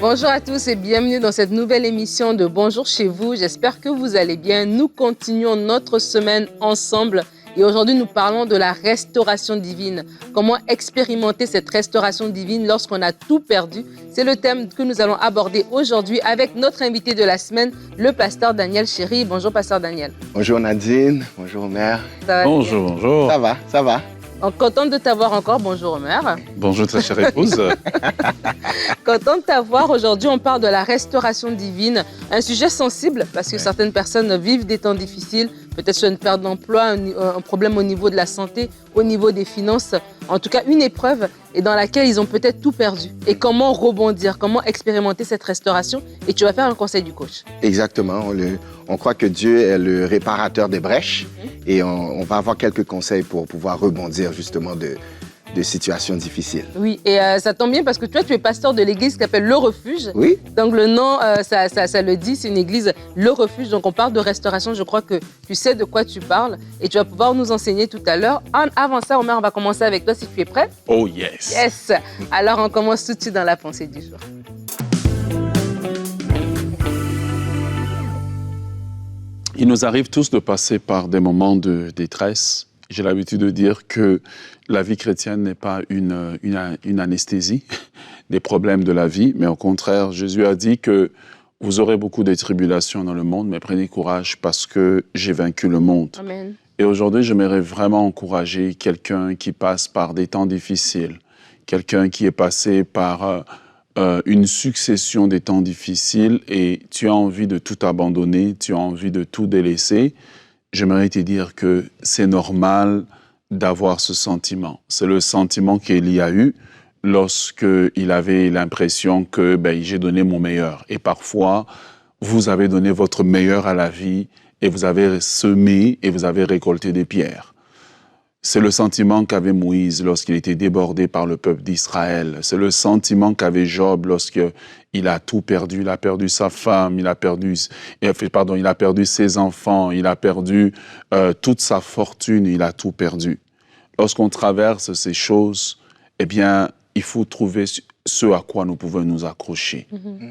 Bonjour à tous et bienvenue dans cette nouvelle émission de Bonjour chez vous. J'espère que vous allez bien. Nous continuons notre semaine ensemble et aujourd'hui nous parlons de la restauration divine. Comment expérimenter cette restauration divine lorsqu'on a tout perdu? C'est le thème que nous allons aborder aujourd'hui avec notre invité de la semaine, le pasteur Daniel Chéry. Bonjour pasteur Daniel. Bonjour Nadine, bonjour Omer. Bonjour, bonjour. Ça va. Contente de t'avoir encore. Bonjour Omer. Bonjour très chère épouse. Content de t'avoir. Aujourd'hui, on parle de la restauration divine. Un sujet sensible parce que certaines personnes vivent des temps difficiles, peut-être sur une perte d'emploi, un problème au niveau de la santé, au niveau des finances. En tout cas, une épreuve et dans laquelle ils ont peut-être tout perdu. Et comment rebondir, comment expérimenter cette restauration? Et tu vas faire un conseil du coach. Exactement. On croit que Dieu est le réparateur des brèches et on va avoir quelques conseils pour pouvoir rebondir justement de situations difficiles. Oui, et ça tombe bien parce que toi, tu es pasteur de l'église qui s'appelle Le Refuge. Oui. Donc le nom, ça le dit, c'est une église Le Refuge. Donc on parle de restauration. Je crois que tu sais de quoi tu parles et tu vas pouvoir nous enseigner tout à l'heure. Avant ça, Omer, on va commencer avec toi si tu es prêt. Oh yes. Yes. Alors on commence tout de suite dans la pensée du jour. Il nous arrive tous de passer par des moments de détresse. J'ai l'habitude de dire que la vie chrétienne n'est pas une anesthésie des problèmes de la vie, mais au contraire, Jésus a dit que vous aurez beaucoup de tribulations dans le monde, mais prenez courage parce que j'ai vaincu le monde. Amen. Et aujourd'hui, j'aimerais vraiment encourager quelqu'un qui passe par des temps difficiles, quelqu'un qui est passé par une succession des temps difficiles et tu as envie de tout abandonner, tu as envie de tout délaisser. J'aimerais te dire que c'est normal d'avoir ce sentiment. C'est le sentiment qu'Élie a eu lorsqu'il avait l'impression que j'ai donné mon meilleur. Et parfois, vous avez donné votre meilleur à la vie et vous avez semé et vous avez récolté des pierres. C'est le sentiment qu'avait Moïse lorsqu'il était débordé par le peuple d'Israël. C'est le sentiment qu'avait Job lorsqu'il a tout perdu. Il a perdu sa femme, il a perdu ses enfants, il a perdu toute sa fortune, il a tout perdu. Lorsqu'on traverse ces choses, eh bien, il faut trouver ce à quoi nous pouvons nous accrocher.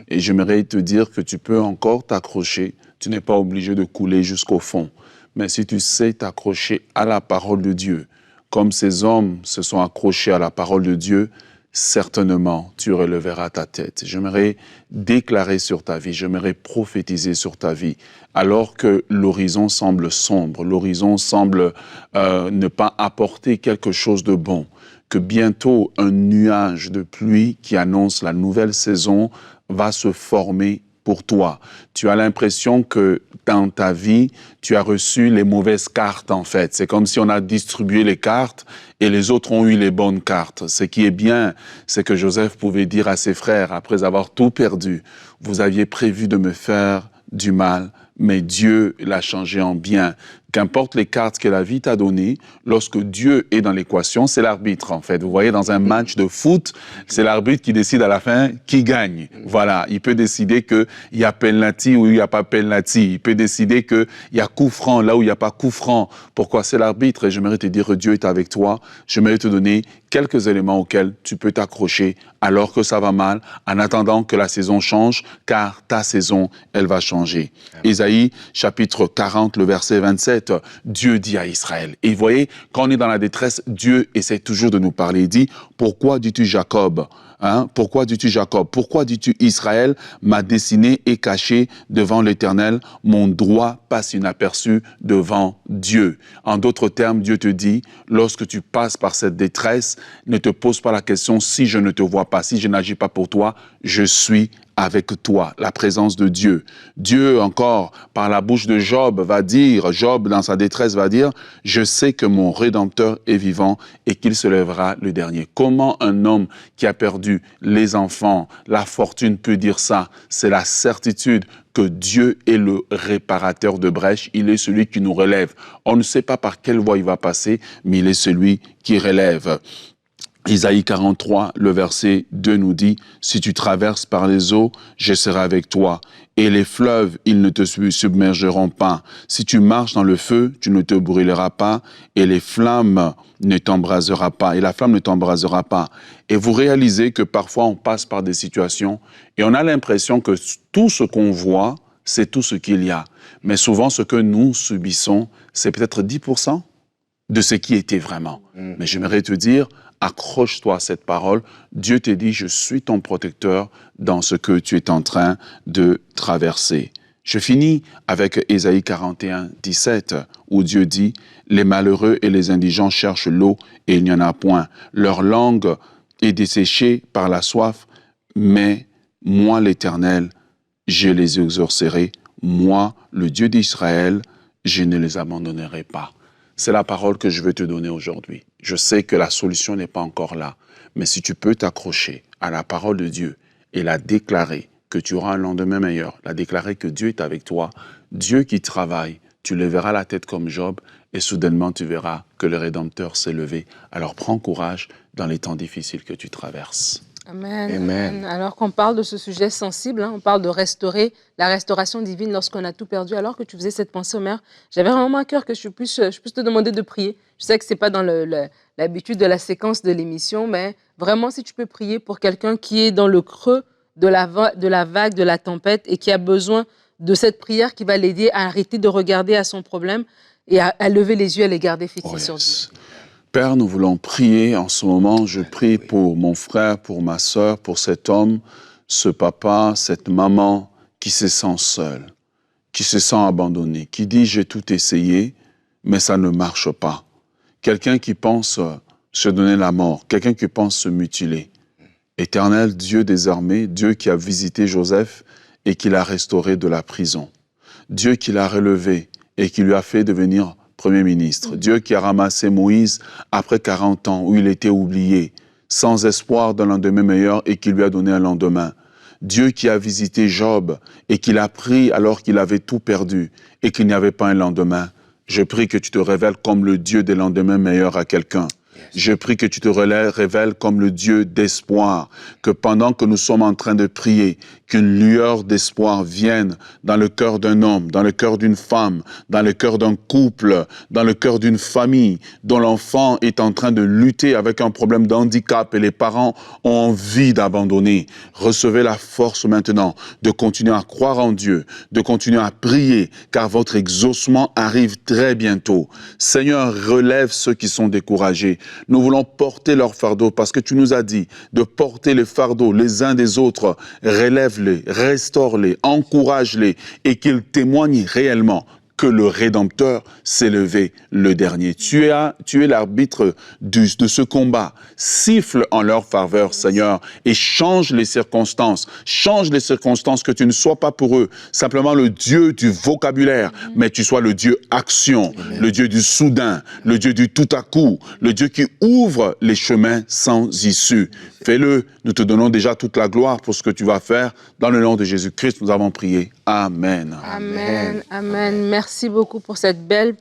Et j'aimerais te dire que tu peux encore t'accrocher. Tu n'es pas obligé de couler jusqu'au fond. Mais si tu sais t'accrocher à la parole de Dieu, comme ces hommes se sont accrochés à la parole de Dieu, certainement tu releveras ta tête. J'aimerais déclarer sur ta vie, j'aimerais prophétiser sur ta vie, alors que l'horizon semble sombre, l'horizon semble ne pas apporter quelque chose de bon, que bientôt un nuage de pluie qui annonce la nouvelle saison va se former pour toi. Tu as l'impression que dans ta vie, tu as reçu les mauvaises cartes en fait. C'est comme si on a distribué les cartes et les autres ont eu les bonnes cartes. Ce qui est bien, c'est que Joseph pouvait dire à ses frères, après avoir tout perdu, vous aviez prévu de me faire du mal, mais Dieu l'a changé en bien. Qu'importe les cartes que la vie t'a données, lorsque Dieu est dans l'équation, c'est l'arbitre en fait. Vous voyez, dans un match de foot, c'est l'arbitre qui décide à la fin qui gagne. Voilà, il peut décider qu'il y a penalty ou il n'y a pas penalty. Il peut décider qu'il y a coup franc là où il n'y a pas coup franc. Pourquoi? C'est l'arbitre et j'aimerais te dire que Dieu est avec toi. J'aimerais te donner quelques éléments auxquels tu peux t'accrocher alors que ça va mal, en attendant que la saison change, car ta saison, elle va changer. Ésaïe, chapitre 40, le verset 27, Dieu dit à Israël. Et vous voyez, quand on est dans la détresse, Dieu essaie toujours de nous parler. Il dit, pourquoi dis-tu Jacob? Pourquoi dis-tu Jacob? Pourquoi dis-tu Israël m'a dessiné et caché devant l'Éternel? Mon droit passe inaperçu devant Dieu. En d'autres termes, Dieu te dit, lorsque tu passes par cette détresse, ne te pose pas la question si je ne te vois pas, si je n'agis pas pour toi, je suis avec toi, la présence de Dieu. Dieu encore, par la bouche de Job, va dire, Job dans sa détresse va dire, je sais que mon Rédempteur est vivant et qu'il se lèvera le dernier. Comment un homme qui a perdu les enfants, la fortune peut dire ça? C'est la certitude que Dieu est le réparateur de brèches, il est celui qui nous relève. On ne sait pas par quelle voie il va passer, mais il est celui qui relève. Isaïe 43, le verset 2 nous dit, « Si tu traverses par les eaux, je serai avec toi. Et les fleuves, ils ne te submergeront pas. Si tu marches dans le feu, tu ne te brûleras pas. Et les flammes ne t'embrasera pas. Et la flamme ne t'embrasera pas. » Et vous réalisez que parfois, on passe par des situations et on a l'impression que tout ce qu'on voit, c'est tout ce qu'il y a. Mais souvent, ce que nous subissons, c'est peut-être 10% de ce qui était vraiment. Mais j'aimerais te dire, accroche-toi à cette parole. Dieu te dit, je suis ton protecteur dans ce que tu es en train de traverser. Je finis avec Ésaïe 41, 17, où Dieu dit, « Les malheureux et les indigents cherchent l'eau et il n'y en a point. Leur langue est desséchée par la soif, mais moi, l'Éternel, je les exaucerai. Moi, le Dieu d'Israël, je ne les abandonnerai pas. » C'est la parole que je veux te donner aujourd'hui. Je sais que la solution n'est pas encore là, mais si tu peux t'accrocher à la parole de Dieu et la déclarer que tu auras un lendemain meilleur, la déclarer que Dieu est avec toi, Dieu qui travaille, tu lèveras la tête comme Job et soudainement tu verras que le Rédempteur s'est levé. Alors prends courage dans les temps difficiles que tu traverses. Amen. Amen. Alors qu'on parle de ce sujet sensible, on parle de restaurer, la restauration divine lorsqu'on a tout perdu. Alors que tu faisais cette pensée, Omer, j'avais vraiment à cœur que je puisse te demander de prier. Je sais que ce n'est pas dans l'habitude de la séquence de l'émission, mais vraiment, si tu peux prier pour quelqu'un qui est dans le creux de la vague, de la tempête et qui a besoin de cette prière qui va l'aider à arrêter de regarder à son problème et à lever les yeux et les garder fixés sur Dieu. Père, nous voulons prier en ce moment. Je prie pour mon frère, pour ma sœur, pour cet homme, ce papa, cette maman qui se sent seul, qui se sent abandonné, qui dit « j'ai tout essayé, mais ça ne marche pas ». Quelqu'un qui pense se donner la mort, quelqu'un qui pense se mutiler. Éternel Dieu des armées, Dieu qui a visité Joseph et qui l'a restauré de la prison. Dieu qui l'a relevé et qui lui a fait devenir Premier ministre. Dieu qui a ramassé Moïse après 40 ans où il était oublié, sans espoir d'un lendemain meilleur et qui lui a donné un lendemain. Dieu qui a visité Job et qui l'a pris alors qu'il avait tout perdu et qu'il n'y avait pas un lendemain. Je prie que tu te révèles comme le Dieu des lendemains meilleurs à quelqu'un. Je prie que tu te révèles comme le Dieu d'espoir, que pendant que nous sommes en train de prier, qu'une lueur d'espoir vienne dans le cœur d'un homme, dans le cœur d'une femme, dans le cœur d'un couple, dans le cœur d'une famille, dont l'enfant est en train de lutter avec un problème d'handicap et les parents ont envie d'abandonner. Recevez la force maintenant de continuer à croire en Dieu, de continuer à prier, car votre exaucement arrive très bientôt. Seigneur, relève ceux qui sont découragés. Nous voulons porter leur fardeau parce que tu nous as dit de porter les fardeaux les uns des autres. Relève-les, restaure-les, encourage-les et qu'ils témoignent réellement que le Rédempteur s'est levé le dernier. Tu es l'arbitre de ce combat. Siffle en leur faveur, Seigneur, et change les circonstances. Change les circonstances, que tu ne sois pas pour eux simplement le Dieu du vocabulaire, mais tu sois le Dieu action, le Dieu du soudain, le Dieu du tout à coup, le Dieu qui ouvre les chemins sans issue. Fais-le, nous te donnons déjà toute la gloire pour ce que tu vas faire. Dans le nom de Jésus-Christ, nous avons prié. Amen. Amen. Amen. Merci beaucoup pour cette belle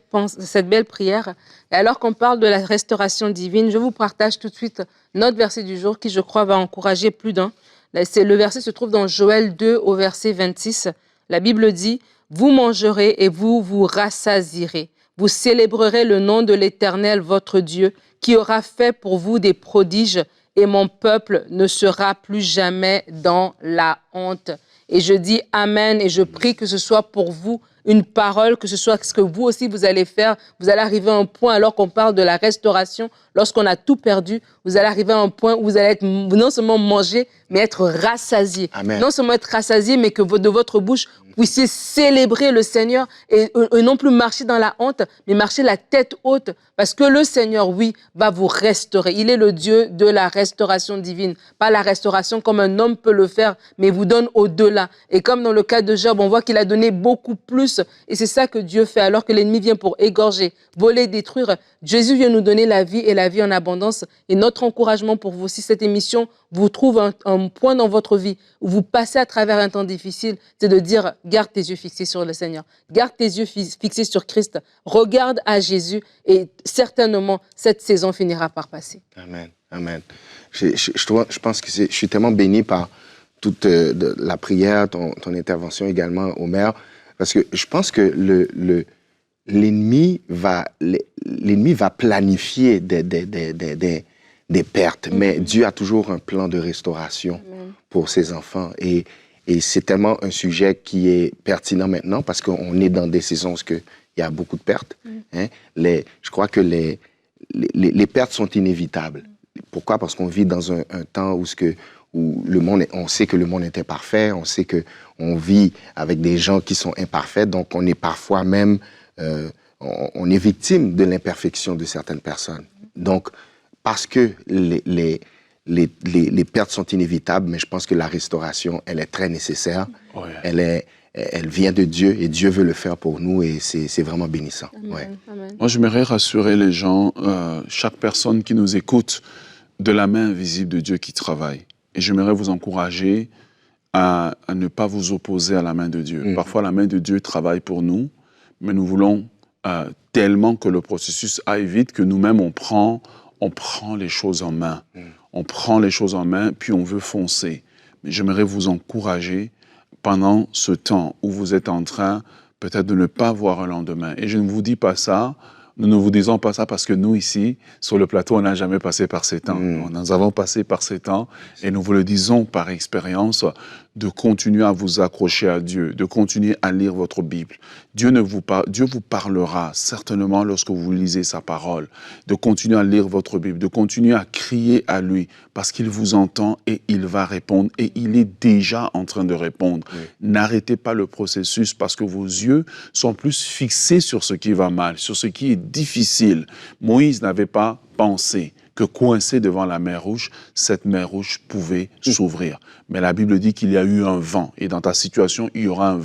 prière. Et alors qu'on parle de la restauration divine, je vous partage tout de suite notre verset du jour qui, je crois, va encourager plus d'un. Le verset se trouve dans Joël 2 au verset 26. La Bible dit « Vous mangerez et vous vous rassasierez. Vous célébrerez le nom de l'Éternel, votre Dieu, qui aura fait pour vous des prodiges, et mon peuple ne sera plus jamais dans la honte. » Et je dis Amen et je prie que ce soit pour vous une parole, que ce soit ce que vous aussi vous allez faire. Vous allez arriver à un point, alors qu'on parle de la restauration, lorsqu'on a tout perdu, vous allez arriver à un point où vous allez être non seulement manger, mais être rassasié. Amen. Non seulement être rassasié, mais que de votre bouche, vous puissiez célébrer le Seigneur et non plus marcher dans la honte, mais marcher la tête haute. Parce que le Seigneur, oui, va vous restaurer. Il est le Dieu de la restauration divine. Pas la restauration comme un homme peut le faire, mais vous donne au-delà. Et comme dans le cas de Job, on voit qu'il a donné beaucoup plus. Et c'est ça que Dieu fait. Alors que l'ennemi vient pour égorger, voler, détruire, Jésus vient nous donner la vie et la vie en abondance. Et notre encouragement pour vous, si cette émission vous trouve un point dans votre vie où vous passez à travers un temps difficile, c'est de dire, garde tes yeux fixés sur le Seigneur. Garde tes yeux fixés sur Christ. Regarde à Jésus et certainement, cette saison finira par passer. Amen. Amen. Je pense que je suis tellement béni par toute la prière, ton intervention également, Omer, parce que je pense que l'ennemi va planifier des pertes, mais Dieu a toujours un plan de restauration pour ses enfants. Et c'est tellement un sujet qui est pertinent maintenant parce qu'on est dans des saisons où il y a beaucoup de pertes. Hein? Je crois que les pertes sont inévitables. Pourquoi? Parce qu'on vit dans un temps où le monde, on sait que le monde est imparfait, on sait qu'on vit avec des gens qui sont imparfaits, donc on est parfois même, on est victime de l'imperfection de certaines personnes. Donc, parce que les pertes sont inévitables, mais je pense que la restauration, elle est très nécessaire. Oh yeah. Elle vient de Dieu et Dieu veut le faire pour nous et c'est vraiment bénissant. Amen. Ouais. Amen. Moi, j'aimerais rassurer les gens, chaque personne qui nous écoute, de la main invisible de Dieu qui travaille. Et j'aimerais vous encourager à ne pas vous opposer à la main de Dieu. Parfois, la main de Dieu travaille pour nous, mais nous voulons tellement que le processus aille vite que nous-mêmes, on prend les choses en main. On prend les choses en main, puis on veut foncer. Mais j'aimerais vous encourager pendant ce temps où vous êtes en train peut-être de ne pas voir un lendemain. Et je ne vous dis pas ça, nous ne vous disons pas ça parce que nous, ici, sur le plateau, on n'a jamais passé par ces temps. Nous avons passé par ces temps et nous vous le disons par expérience de continuer à vous accrocher à Dieu, de continuer à lire votre Bible. Dieu vous parlera certainement lorsque vous lisez sa parole, de continuer à lire votre Bible, de continuer à crier à lui parce qu'il vous entend et il va répondre et il est déjà en train de répondre. N'arrêtez pas le processus parce que vos yeux sont plus fixés sur ce qui va mal, sur ce qui est difficile. Moïse n'avait pas pensé que coincé devant la mer Rouge, cette mer Rouge pouvait s'ouvrir. Mais la Bible dit qu'il y a eu un vent. Et dans ta situation, il y aura un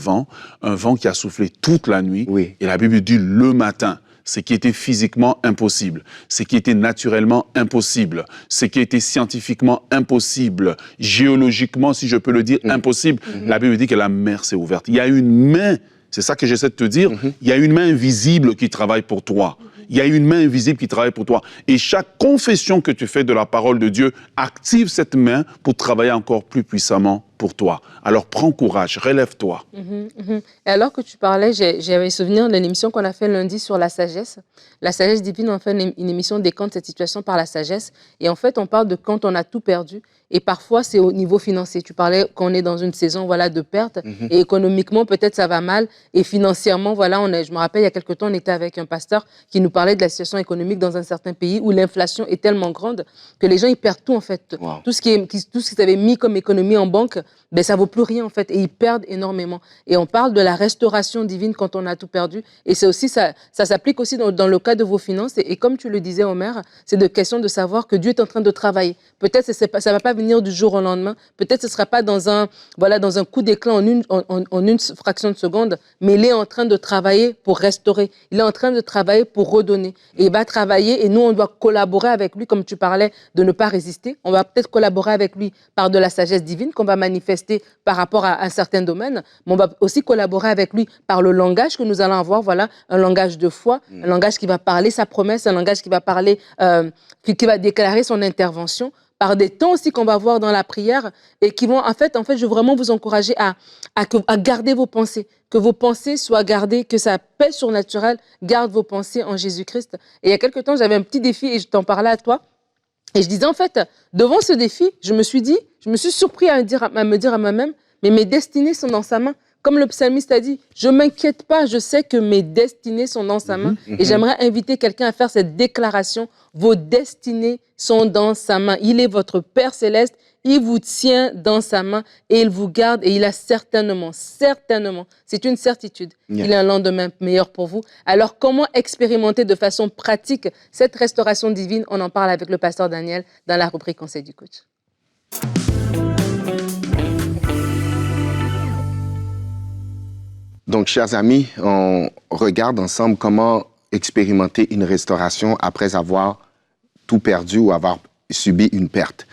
vent qui a soufflé toute la nuit. Oui. Et la Bible dit le matin, ce qui était physiquement impossible, ce qui était naturellement impossible, ce qui était scientifiquement impossible, géologiquement, si je peux le dire, impossible. La Bible dit que la mer s'est ouverte. Il y a une main, c'est ça que j'essaie de te dire, il y a une main invisible qui travaille pour toi. Il y a une main invisible qui travaille pour toi. Et chaque confession que tu fais de la parole de Dieu active cette main pour travailler encore plus puissamment pour toi. Alors prends courage, relève-toi. Et alors que tu parlais, j'avais souvenir de l'émission qu'on a fait lundi sur la sagesse. La sagesse divine, on fait une émission décompte cette situation par la sagesse. Et en fait, on parle de quand on a tout perdu. Et parfois, c'est au niveau financier. Tu parlais qu'on est dans une saison de perte. Et économiquement, peut-être ça va mal. Et financièrement, je me rappelle, il y a quelque temps, on était avec un pasteur qui nous parlait de la situation économique dans un certain pays où l'inflation est tellement grande que les gens, ils perdent tout, en fait. Wow. Tout ce qu'ils avaient mis comme économie en banque, ça ne vaut plus rien, en fait. Et ils perdent énormément. Et on parle de la restauration divine quand on a tout perdu. Et c'est aussi, ça s'applique aussi dans le cas de vos finances. Et comme tu le disais, Omer, c'est de question de savoir que Dieu est en train de travailler. Peut-être ça ne va pas venir du jour au lendemain. Peut-être ce ne sera pas dans un coup d'éclat en une fraction de seconde, mais il est en train de travailler pour restaurer. Il est en train de travailler pour redonner. Et il va travailler et nous, on doit collaborer avec lui, comme tu parlais, de ne pas résister. On va peut-être collaborer avec lui par de la sagesse divine qu'on va manifester par rapport à un certain domaine, mais on va aussi collaborer avec lui par le langage que nous allons avoir, un langage de foi, un langage qui va parler sa promesse, un langage qui va parler, qui va déclarer son intervention, par des temps aussi qu'on va avoir dans la prière et qui vont, en fait, je veux vraiment vous encourager à garder vos pensées, que vos pensées soient gardées, que sa paix surnaturelle garde vos pensées en Jésus-Christ. Et il y a quelque temps, j'avais un petit défi et je t'en parlais à toi. Et je disais, en fait, devant ce défi, je me suis surpris à me dire à moi-même, mais mes destinées sont dans sa main. Comme le psalmiste a dit, je ne m'inquiète pas, je sais que mes destinées sont dans sa main. Et j'aimerais inviter quelqu'un à faire cette déclaration. Vos destinées sont dans sa main. Il est votre Père céleste, il vous tient dans sa main et il vous garde et il a certainement, c'est une certitude, il a un lendemain meilleur pour vous. Alors, comment expérimenter de façon pratique cette restauration divine? On en parle avec le pasteur Daniel dans la rubrique Conseil du coach. Donc, chers amis, on regarde ensemble comment expérimenter une restauration après avoir tout perdu ou avoir subi une perte.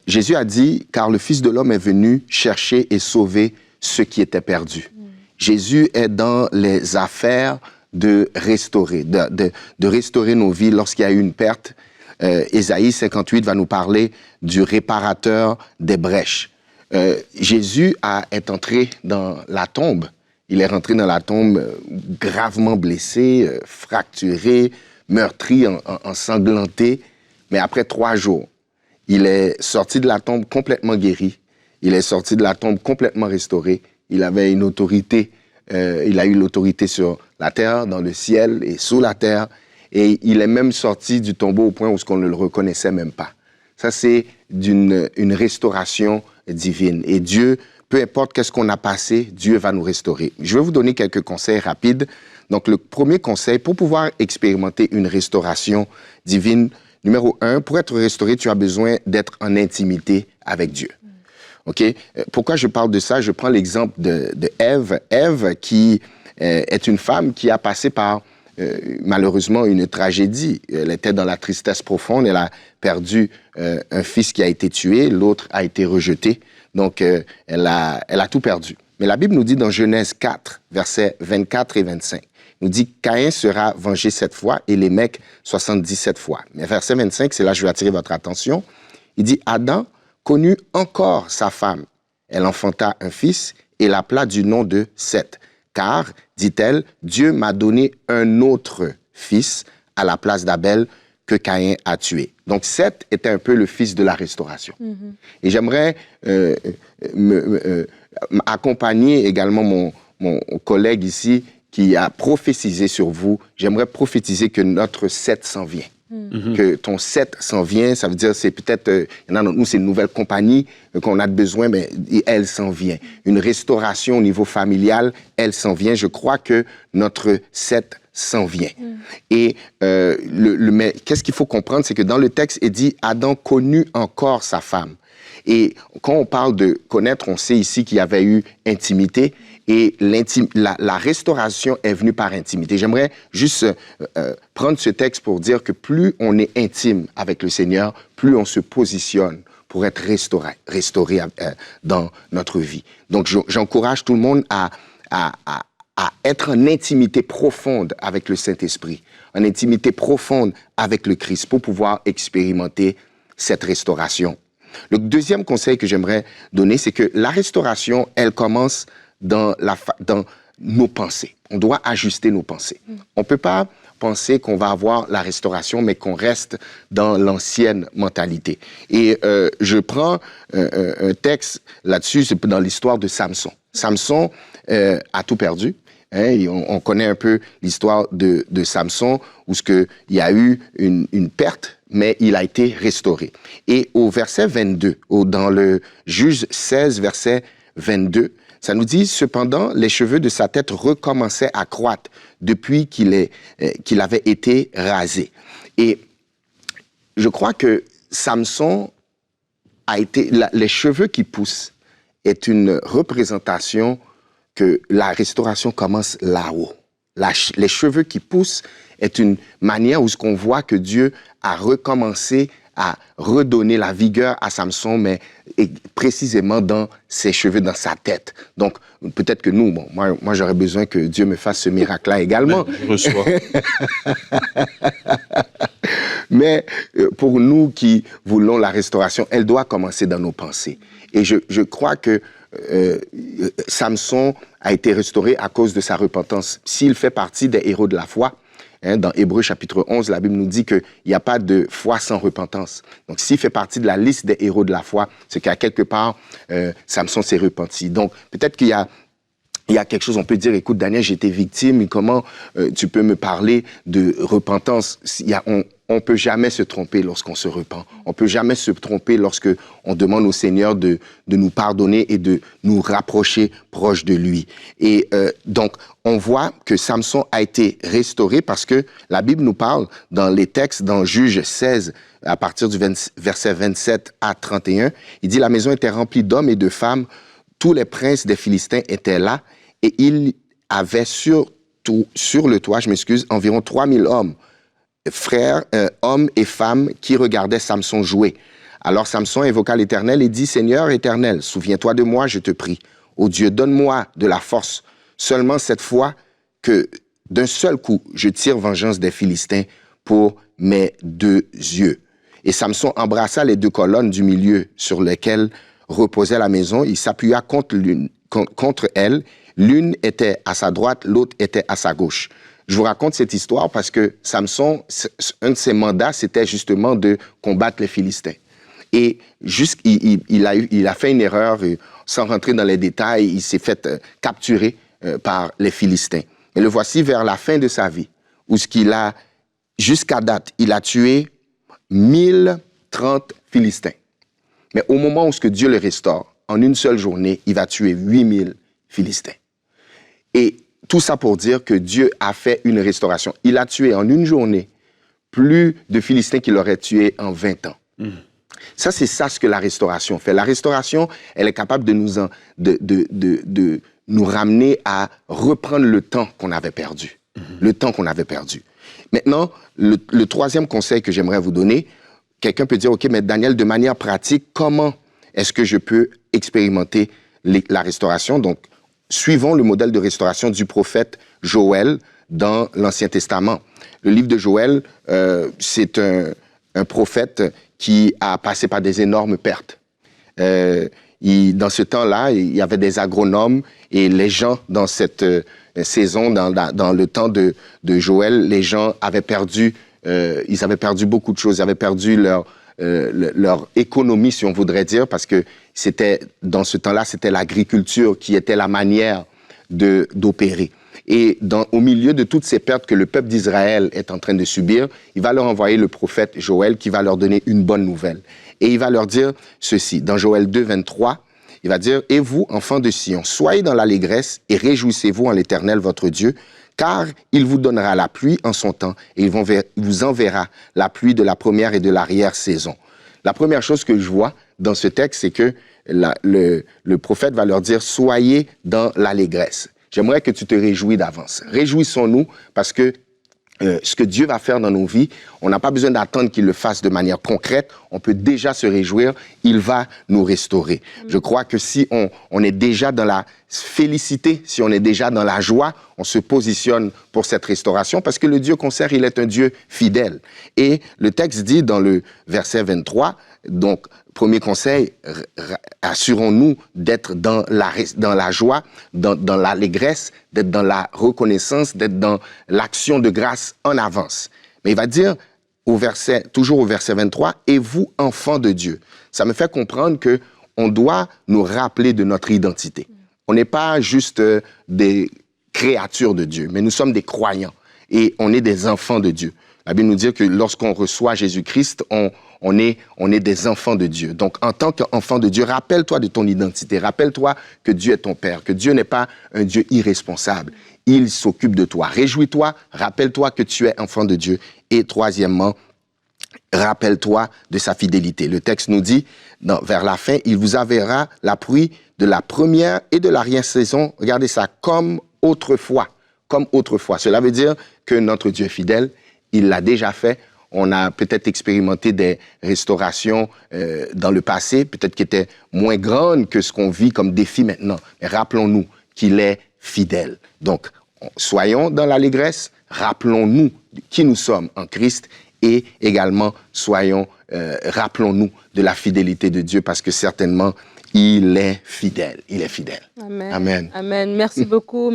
Jésus a dit, car le Fils de l'homme est venu chercher et sauver ceux qui étaient perdus. Jésus est dans les affaires de restaurer, de restaurer nos vies lorsqu'il y a eu une perte. Ésaïe 58 va nous parler du réparateur des brèches. Jésus est entré dans la tombe. Il est rentré dans la tombe gravement blessé, fracturé, meurtri, ensanglanté. Mais après 3 jours, il est sorti de la tombe complètement guéri. Il est sorti de la tombe complètement restauré. Il avait une autorité. Il a eu l'autorité sur la terre, dans le ciel et sous la terre. Et il est même sorti du tombeau au point où on ne le reconnaissait même pas. Ça, c'est une restauration divine. Et Dieu, peu importe qu'est-ce qu'on a passé, Dieu va nous restaurer. Je vais vous donner quelques conseils rapides. Donc, le premier conseil, pour pouvoir expérimenter une restauration divine, numéro 1, pour être restauré, tu as besoin d'être en intimité avec Dieu. OK? Pourquoi je parle de ça? Je prends l'exemple de Ève. Ève, qui est une femme qui a passé par, malheureusement, une tragédie. Elle était dans la tristesse profonde. Elle a perdu un fils qui a été tué. L'autre a été rejeté. Donc, elle a tout perdu. Mais la Bible nous dit dans Genèse 4, versets 24 et 25, nous dit « Caïn sera vengé 7 fois et Lémec 77 fois. » Mais verset 25, c'est là que je vais attirer votre attention. Il dit « Adam connut encore sa femme. Elle enfanta un fils et l'appela du nom de Seth. Car, dit-elle, Dieu m'a donné un autre fils à la place d'Abel que Caïn a tué. » Donc, Seth était un peu le fils de la restauration. Et j'aimerais accompagner également mon collègue ici qui a prophétisé sur vous. J'aimerais prophétiser que notre Seth s'en vient. Que ton Seth s'en vient, ça veut dire c'est peut-être, il y en a d'entre nous, c'est une nouvelle compagnie qu'on a besoin, mais elle s'en vient. Une restauration au niveau familial, elle s'en vient. Je crois que notre Seth s'en vient. Et mais qu'est-ce qu'il faut comprendre, c'est que dans le texte, il dit Adam connut encore sa femme. Et quand on parle de connaître, on sait ici qu'il y avait eu intimité et la restauration est venue par intimité. J'aimerais juste prendre ce texte pour dire que plus on est intime avec le Seigneur, plus on se positionne pour être restauré dans notre vie. Donc, j'encourage tout le monde à être en intimité profonde avec le Saint-Esprit, en intimité profonde avec le Christ pour pouvoir expérimenter cette restauration. Le deuxième conseil que j'aimerais donner, c'est que la restauration, elle commence dans nos pensées. On doit ajuster nos pensées. On ne peut pas penser qu'on va avoir la restauration, mais qu'on reste dans l'ancienne mentalité. Et je prends un texte là-dessus, c'est dans l'histoire de Samson. Samson a tout perdu. Hein, on connaît un peu l'histoire de Samson, où il y a eu une perte, mais il a été restauré. Et au verset 22, dans le Juge 16, verset 22, ça nous dit, cependant, les cheveux de sa tête recommençaient à croître depuis qu'il avait été rasé. Et je crois que Samson les cheveux qui poussent est une représentation que la restauration commence là-haut. Les cheveux qui poussent est une manière où on voit que Dieu a recommencé à redonner la vigueur à Samson, mais précisément dans ses cheveux, dans sa tête. Donc, peut-être que nous, moi j'aurais besoin que Dieu me fasse ce miracle-là également. Je reçois. Mais pour nous qui voulons la restauration, elle doit commencer dans nos pensées. Et je crois que Samson a été restauré à cause de sa repentance. S'il fait partie des héros de la foi, dans Hébreux chapitre 11, la Bible nous dit qu'il n'y a pas de foi sans repentance. Donc, s'il fait partie de la liste des héros de la foi, c'est qu'à quelque part, Samson s'est repenti. Donc, peut-être qu'il y a quelque chose, on peut dire, écoute, Daniel, j'ai été victime, comment tu peux me parler de repentance? On ne peut jamais se tromper lorsqu'on se repent. On ne peut jamais se tromper lorsqu'on demande au Seigneur de nous pardonner et de nous rapprocher proche de lui. Et donc, on voit que Samson a été restauré parce que la Bible nous parle dans les textes, dans Juge 16, à partir du verset 27 à 31, il dit « La maison était remplie d'hommes et de femmes, tous les princes des Philistins étaient là, et il avait sur le toit, environ 3000 hommes, frères, hommes et femmes qui regardaient Samson jouer. Alors Samson invoqua l'Éternel et dit, « Seigneur éternel, souviens-toi de moi, je te prie. Ô Dieu, donne-moi de la force, seulement cette fois que d'un seul coup, je tire vengeance des Philistins pour mes 2 yeux. » Et Samson embrassa les deux colonnes du milieu sur lesquelles reposait la maison. Il s'appuya contre elle. L'une était à sa droite, l'autre était à sa gauche. Je vous raconte cette histoire parce que Samson, un de ses mandats, c'était justement de combattre les Philistins. Et il a fait une erreur, sans rentrer dans les détails, il s'est fait capturer par les Philistins. Mais le voici vers la fin de sa vie, où jusqu'à date, il a tué 1030 Philistins. Mais au moment où Dieu le restaure, en une seule journée, il va tuer 8000 Philistins. Et tout ça pour dire que Dieu a fait une restauration. Il a tué en une journée plus de Philistins qu'il aurait tué en 20 ans. Ça, c'est ça ce que la restauration fait. La restauration, elle est capable de nous ramener à reprendre le temps qu'on avait perdu. Le temps qu'on avait perdu. Maintenant, le troisième conseil que j'aimerais vous donner, quelqu'un peut dire, OK, mais Daniel, de manière pratique, comment est-ce que je peux expérimenter la restauration? Donc, suivons le modèle de restauration du prophète Joël dans l'Ancien Testament. Le livre de Joël, c'est un prophète qui a passé par des énormes pertes. Dans ce temps-là, il y avait des agronomes et les gens dans cette saison, dans le temps de Joël, les gens avaient perdu, ils avaient perdu beaucoup de choses. Ils avaient perdu leur économie, si on voudrait dire, parce que dans ce temps-là, c'était l'agriculture qui était la manière d'opérer. Et au milieu de toutes ces pertes que le peuple d'Israël est en train de subir, il va leur envoyer le prophète Joël qui va leur donner une bonne nouvelle. Et il va leur dire ceci, dans Joël 2, 23, il va dire « Et vous, enfants de Sion, soyez dans l'allégresse et réjouissez-vous en l'Éternel votre Dieu, car il vous donnera la pluie en son temps et il vous enverra la pluie de la première et de l'arrière-saison. » La première chose que je vois dans ce texte, c'est que le prophète va leur dire « Soyez dans l'allégresse ». J'aimerais que tu te réjouis d'avance. Réjouissons-nous parce que ce que Dieu va faire dans nos vies, on n'a pas besoin d'attendre qu'il le fasse de manière concrète. On peut déjà se réjouir. Il va nous restaurer. Je crois que si on est déjà dans la félicité, si on est déjà dans la joie, on se positionne pour cette restauration parce que le Dieu qu'on sert, il est un Dieu fidèle. Et le texte dit dans le verset 23, donc, premier conseil, assurons-nous d'être dans la joie, dans l'allégresse, d'être dans la reconnaissance, d'être dans l'action de grâce en avance. Mais il va dire, toujours au verset 23, « Et vous, enfants de Dieu ». Ça me fait comprendre qu'on doit nous rappeler de notre identité. On n'est pas juste des créatures de Dieu, mais nous sommes des croyants et on est des enfants de Dieu. La Bible nous dit que lorsqu'on reçoit Jésus-Christ, on est des enfants de Dieu. Donc, en tant qu'enfant de Dieu, rappelle-toi de ton identité. Rappelle-toi que Dieu est ton Père, que Dieu n'est pas un Dieu irresponsable. Il s'occupe de toi. Réjouis-toi, rappelle-toi que tu es enfant de Dieu. Et troisièmement, rappelle-toi de sa fidélité. Le texte nous dit, vers la fin, il vous enverra la pluie de la première et de l'arrière-saison. Regardez ça, comme autrefois. Comme autrefois. Cela veut dire que notre Dieu est fidèle. Il l'a déjà fait. On a peut-être expérimenté des restaurations dans le passé, peut-être qui étaient moins grandes que ce qu'on vit comme défi maintenant. Mais rappelons-nous qu'il est fidèle. Donc, soyons dans l'allégresse, rappelons-nous qui nous sommes en Christ et également rappelons-nous de la fidélité de Dieu parce que certainement, il est fidèle. Il est fidèle. Amen. Amen. Amen. Merci beaucoup,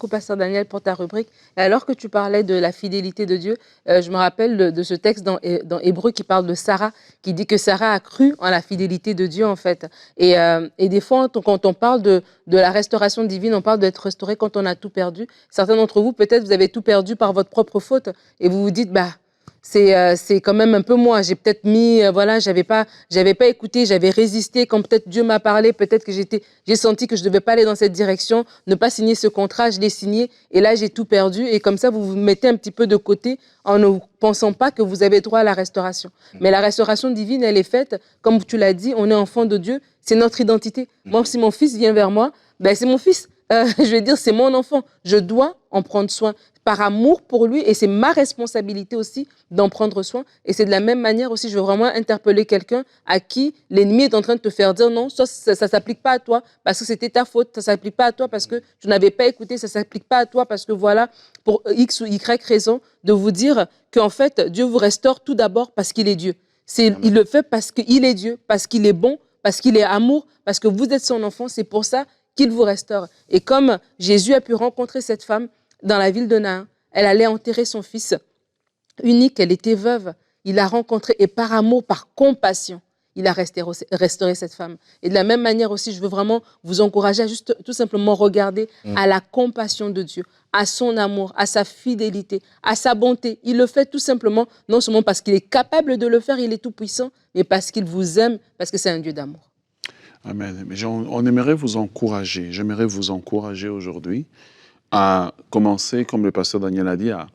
Pasteur Daniel, pour ta rubrique. Et alors que tu parlais de la fidélité de Dieu, je me rappelle de ce texte dans Hébreu qui parle de Sarah, qui dit que Sarah a cru en la fidélité de Dieu, en fait. Et des fois, quand on parle de la restauration divine, on parle d'être restauré quand on a tout perdu. Certains d'entre vous, peut-être, vous avez tout perdu par votre propre faute et vous vous dites, c'est quand même un peu moi. J'ai peut-être mis, j'avais pas écouté, j'avais résisté. Quand peut-être Dieu m'a parlé, peut-être que j'ai senti que je devais pas aller dans cette direction, ne pas signer ce contrat, je l'ai signé et là j'ai tout perdu. Et comme ça, vous vous mettez un petit peu de côté en ne pensant pas que vous avez droit à la restauration. Mais la restauration divine, elle est faite, comme tu l'as dit, on est enfant de Dieu, c'est notre identité. Moi, si mon fils vient vers moi, c'est mon fils. Je vais dire, c'est mon enfant. Je dois en prendre soin par amour pour lui et c'est ma responsabilité aussi d'en prendre soin. Et c'est de la même manière aussi, je veux vraiment interpeller quelqu'un à qui l'ennemi est en train de te faire dire non, ça ne s'applique pas à toi parce que c'était ta faute, ça ne s'applique pas à toi parce que tu n'avais pas écouté, ça ne s'applique pas à toi parce que voilà, pour X ou Y raison, de vous dire qu'en fait, Dieu vous restaure tout d'abord parce qu'il est Dieu. Il le fait parce qu'il est Dieu, parce qu'il est bon, parce qu'il est amour, parce que vous êtes son enfant. C'est pour ça qu'il vous restaure. Et comme Jésus a pu rencontrer cette femme dans la ville de Nain, elle allait enterrer son fils unique, elle était veuve. Il l'a rencontrée et par amour, par compassion, il a restauré cette femme. Et de la même manière aussi, je veux vraiment vous encourager à juste tout simplement regarder à la compassion de Dieu, à son amour, à sa fidélité, à sa bonté. Il le fait tout simplement, non seulement parce qu'il est capable de le faire, il est tout puissant, mais parce qu'il vous aime, parce que c'est un Dieu d'amour. Amen. Mais on aimerait vous encourager. J'aimerais vous encourager aujourd'hui à commencer, comme le pasteur Daniel a dit, à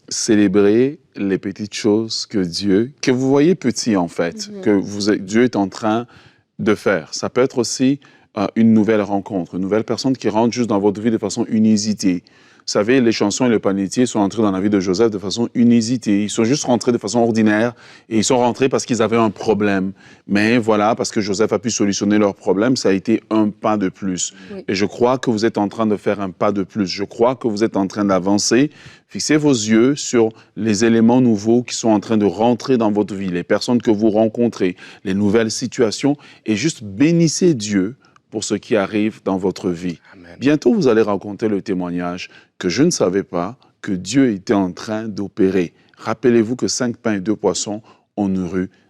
célébrer les petites choses que vous voyez petit en fait, Dieu est en train de faire. Ça peut être aussi une nouvelle rencontre, une nouvelle personne qui rentre juste dans votre vie de façon inusitée. Vous savez, les chansons et le panetier sont entrés dans la vie de Joseph de façon inusitée. Ils sont juste rentrés de façon ordinaire et ils sont rentrés parce qu'ils avaient un problème. Mais voilà, parce que Joseph a pu solutionner leur problème, ça a été un pas de plus. Oui. Et je crois que vous êtes en train de faire un pas de plus. Je crois que vous êtes en train d'avancer. Fixez vos yeux sur les éléments nouveaux qui sont en train de rentrer dans votre vie, les personnes que vous rencontrez, les nouvelles situations et juste bénissez Dieu pour ce qui arrive dans votre vie. Amen. Bientôt, vous allez raconter le témoignage que je ne savais pas que Dieu était en train d'opérer. Rappelez-vous que 5 pains et 2 poissons ont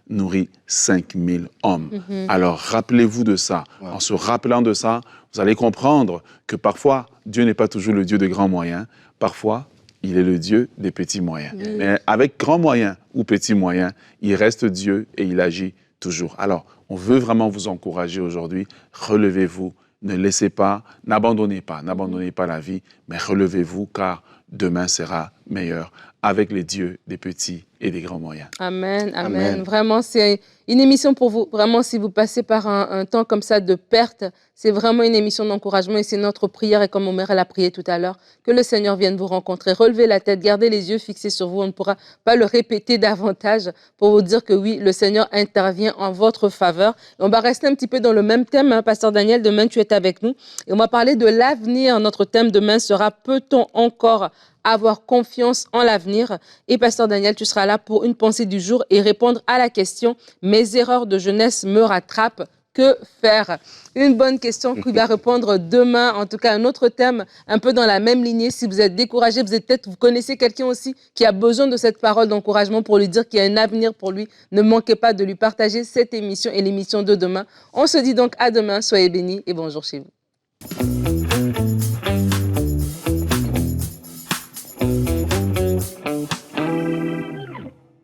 nourri 5000 hommes. Alors, rappelez-vous de ça. Wow. En se rappelant de ça, vous allez comprendre que parfois, Dieu n'est pas toujours le Dieu de grands moyens. Parfois, il est le Dieu des petits moyens. Mais avec grands moyens ou petits moyens, il reste Dieu et il agit toujours. Alors, on veut vraiment vous encourager aujourd'hui. Relevez-vous, ne laissez pas, n'abandonnez pas la vie, mais relevez-vous car demain sera meilleur avec les dieux des petits et des grands moyens. Amen, amen. Amen. Vraiment, c'est une émission pour vous. Vraiment, si vous passez par un temps comme ça de perte, c'est vraiment une émission d'encouragement et c'est notre prière. Et comme Omer l'a prié tout à l'heure, que le Seigneur vienne vous rencontrer. Relevez la tête, gardez les yeux fixés sur vous. On ne pourra pas le répéter davantage pour vous dire que oui, le Seigneur intervient en votre faveur. Et on va rester un petit peu dans le même thème, hein, Pasteur Daniel. Demain, tu es avec nous. Et on va parler de l'avenir. Notre thème demain sera « Peut-on encore avoir confiance en l'avenir ?» Et Pasteur Daniel, tu seras là pour une pensée du jour et répondre à la question « Mes erreurs de jeunesse me rattrapent, que faire ?» Une bonne question qui va répondre demain, en tout cas un autre thème un peu dans la même lignée. Si vous êtes découragé, vous connaissez quelqu'un aussi qui a besoin de cette parole d'encouragement pour lui dire qu'il y a un avenir pour lui. Ne manquez pas de lui partager cette émission et l'émission de demain. On se dit donc à demain, soyez bénis et bonjour chez vous.